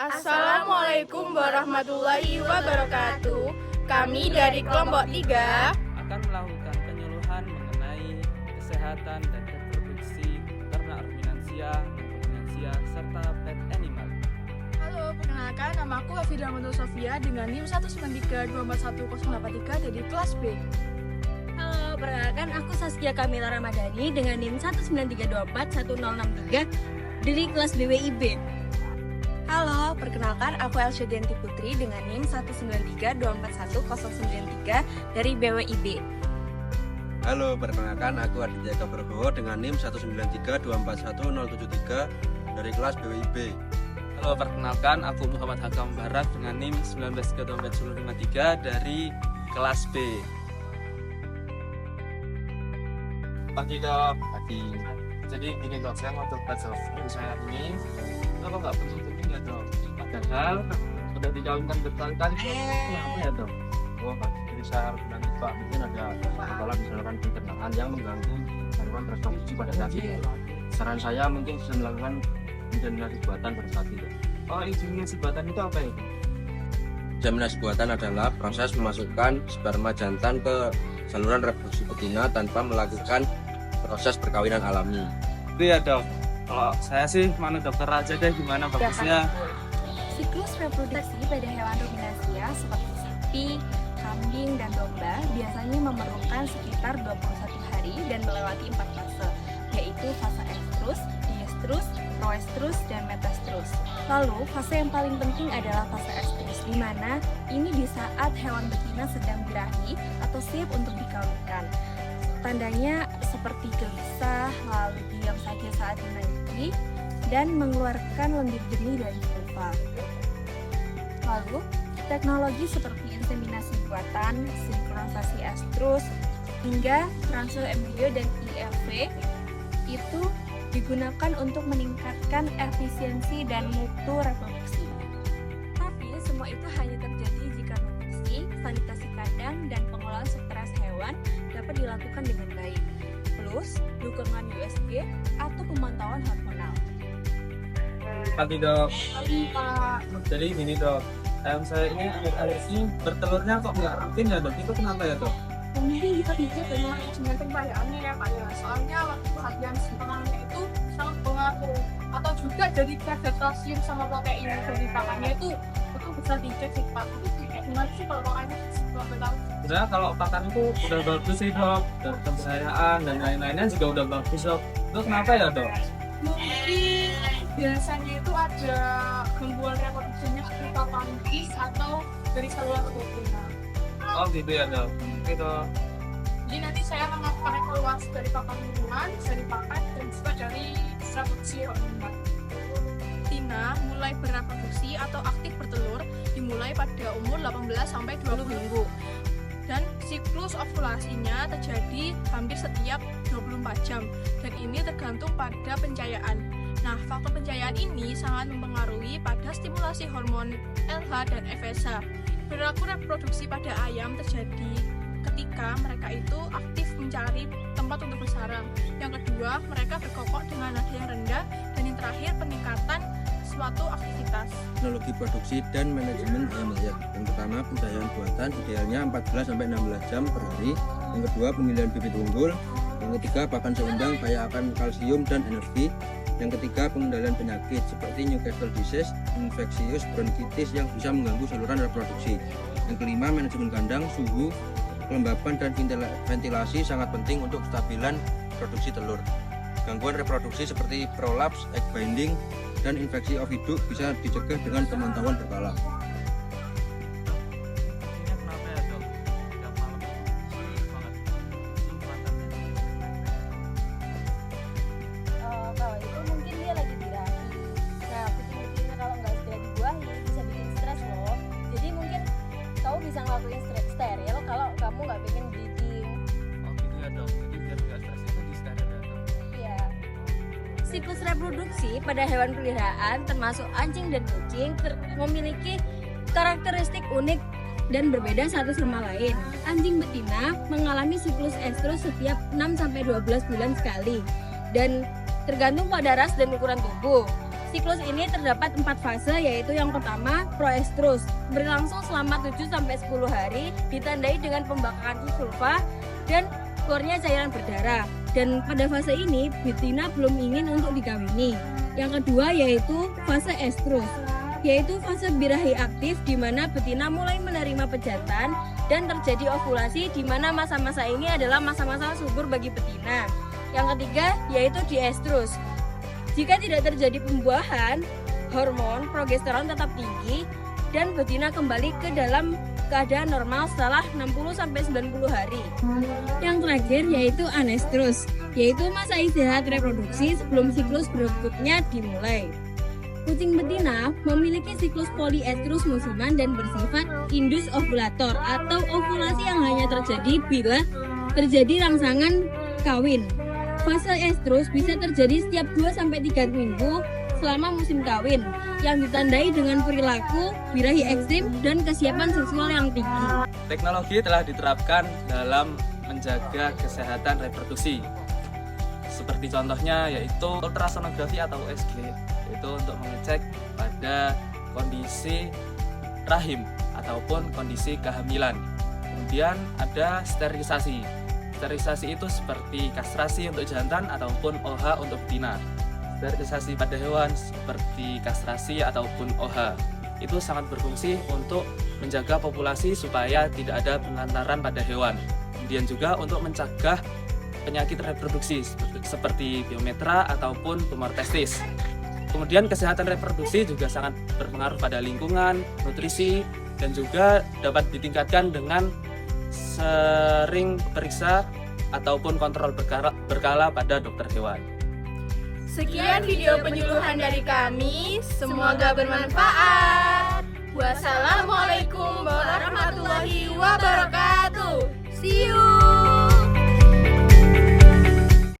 Assalamualaikum warahmatullahi wabarakatuh. Kami dari kelompok 3 akan melakukan penyuluhan mengenai kesehatan dan reproduksi ternak ruminansia, non-ruminansia, serta pet animal. Halo, perkenalkan nama aku Hafida Mantul Sofia dengan NIM 193241083 dari kelas B. Halo, perkenalkan aku Saskia Kamila Ramadhani dengan NIM 193241063 dari kelas BWIB. Halo, perkenalkan aku Elsyadianti Putri dengan NIM 193241093 dari BWIB. Halo, perkenalkan aku Aditya Kabarbowo dengan NIM 193241073 dari kelas BWIB. Halo, perkenalkan aku Muhammad Hakam Barak dengan NIM 193241053 dari kelas B. Pagi dok. Pagi. Jadi gini dok, saya mau coba jawab saya ini. Kenapa nggak penting ya dok? Padahal sudah dicalonkan berkali-kali. Kenapa ya dok? Oh, jadi saya nanti pak mungkin ada masalah misalkan pencernaan yang mengganggu saluran reproduksi pada sapi. Saran saya mungkin bisa melakukan inseminasi buatan pada sapi. Oh, inseminasi buatan itu apa itu? Inseminasi buatan adalah proses memasukkan sperma jantan ke saluran reproduksi betina tanpa melakukan proses perkawinan alami. Itu ya dok. Kalau saya sih mana dokter aja deh, gimana bagusnya? Siklus reproduksi pada hewan ruminansia seperti sapi, kambing, dan domba biasanya memerlukan sekitar 21 hari dan melewati 4 fase, yaitu fase estrus, diestrus, proestrus, dan metastrus. Lalu, fase yang paling penting adalah fase estrus, di mana ini di saat hewan betina sedang birahi atau siap untuk dikawinkan. Tandanya seperti gelisah, lalu diam saja saat menaiki, dan mengeluarkan lendir jernih dari vulva. Lalu, teknologi seperti inseminasi buatan, sinkronisasi estrus, hingga transfer embrio dan IVF itu digunakan untuk meningkatkan efisiensi dan mutu reproduksi. Tapi semua itu hanya terjadi jika nutrisi, sanitasi kandang, dan pengelolaan stres hewan dapat dilakukan dengan baik, plus dukungan USG atau pemantauan hormonal. Pagi dok. Pagi Pak. Jadi gini dok, ayam saya ini alergi bertelurnya kok nggak rutin ya dok? Itu kenapa ya dok? Mungkin kita bisa dengan pertanyaannya ya Pak ya. Soalnya waktu latihan setengahnya itu sangat pengaruh. Atau juga dari kadar kalsium sama protein dari pakannya itu bisa dicek sih Pak. Tapi gimana sih kalau pakannya boleh tahu? Sebenarnya kalau pakan itu udah bagus sih dok, dan kepercayaan dan lain-lainnya juga udah bagus dok. Itu kenapa ya dok? Mungkin biasanya itu ada gangguan reproduksinya berupa pankis atau dari saluran betina. Oh gitu ya dok. Oke dok. Jadi nanti saya akan melakukan evaluasi dari pakan lingkungan, dari pakan, dan juga dari reproduksi hormonal. Betina mulai bereproduksi atau aktif bertelur dimulai pada umur 18 sampai 20 minggu. Dan siklus ovulasinya terjadi hampir setiap 24 jam dan ini tergantung pada pencahayaan. Nah, faktor pencahayaan ini sangat mempengaruhi pada stimulasi hormon LH dan FSH. Perilaku reproduksi pada ayam terjadi ketika mereka itu aktif mencari tempat untuk bersarang. Yang kedua, mereka berkokok dengan nada yang rendah, dan yang terakhir peningkatan suatu aktivitas. Teknologi produksi dan manajemen ayam liar. Yang pertama, pencahayaan buatan idealnya 14-16 jam per hari. Yang kedua, pemilihan bibit unggul. Yang ketiga, pakan seimbang kaya akan kalsium dan energi. Yang ketiga, pengendalian penyakit seperti Newcastle disease, infeksius bronkitis yang bisa mengganggu saluran reproduksi. Yang kelima, manajemen kandang, suhu, kelembapan, dan ventilasi sangat penting untuk kestabilan produksi telur. Gangguan reproduksi seperti prolaps, egg binding, dan infeksi oviduk bisa dicegah dengan pemantauan berkala. Ini kenapa ya dok? Tiap malam sulit banget. Kalau itu mungkin dia lagi birahi. Nah, kucing-kucingnya kalau nggak segera dibuahi bisa bikin stres loh. Jadi mungkin kamu bisa ngelakuin steril kalau kamu nggak pengen breeding. Oh gitu ya dok. Jadi biar nggak stres itu di steril ya dok. Iya. Siklus reproduksi pada hewan peliharaan termasuk anjing dan kucing memiliki karakteristik unik dan berbeda satu sama lain. Anjing betina mengalami siklus estrus setiap 6-12 bulan sekali dan tergantung pada ras dan ukuran tubuh. Siklus ini terdapat 4 fase, yaitu yang pertama proestrus, berlangsung selama 7-10 hari, ditandai dengan pembakaran sulfa dan keluarnya cairan berdarah. Dan pada fase ini betina belum ingin untuk dikawini. Yang kedua yaitu fase estrus, yaitu fase birahi aktif di mana betina mulai menerima pejantan dan terjadi ovulasi, di mana masa-masa ini adalah masa-masa subur bagi betina. Yang ketiga yaitu diestrus. Jika tidak terjadi pembuahan, hormon progesteron tetap tinggi dan betina kembali ke dalam keadaan normal setelah 60-90 hari. Yang terakhir yaitu anestrus, yaitu masa istirahat reproduksi sebelum siklus berikutnya dimulai. Kucing betina memiliki siklus poliestrus musiman dan bersifat indus ovulator atau ovulasi yang hanya terjadi bila terjadi rangsangan kawin. Fase estrus bisa terjadi setiap 2-3 minggu selama musim kawin yang ditandai dengan perilaku birahi ekstrim dan kesiapan seksual yang tinggi. Teknologi telah diterapkan dalam menjaga kesehatan reproduksi. Seperti contohnya yaitu ultrasonografi atau USG, yaitu untuk mengecek pada kondisi rahim ataupun kondisi kehamilan. Kemudian ada sterilisasi. Sterilisasi itu seperti kastrasi untuk jantan ataupun OH untuk betina. Sterilisasi pada hewan seperti kastrasi ataupun OH itu sangat berfungsi untuk menjaga populasi supaya tidak ada penelantaran pada hewan. Kemudian juga untuk mencegah penyakit reproduksi seperti biometra ataupun tumor testis. Kemudian kesehatan reproduksi juga sangat berpengaruh pada lingkungan, nutrisi, dan juga dapat ditingkatkan dengan sering periksa ataupun kontrol berkala pada dokter hewan. Sekian video penyuluhan dari kami, semoga bermanfaat.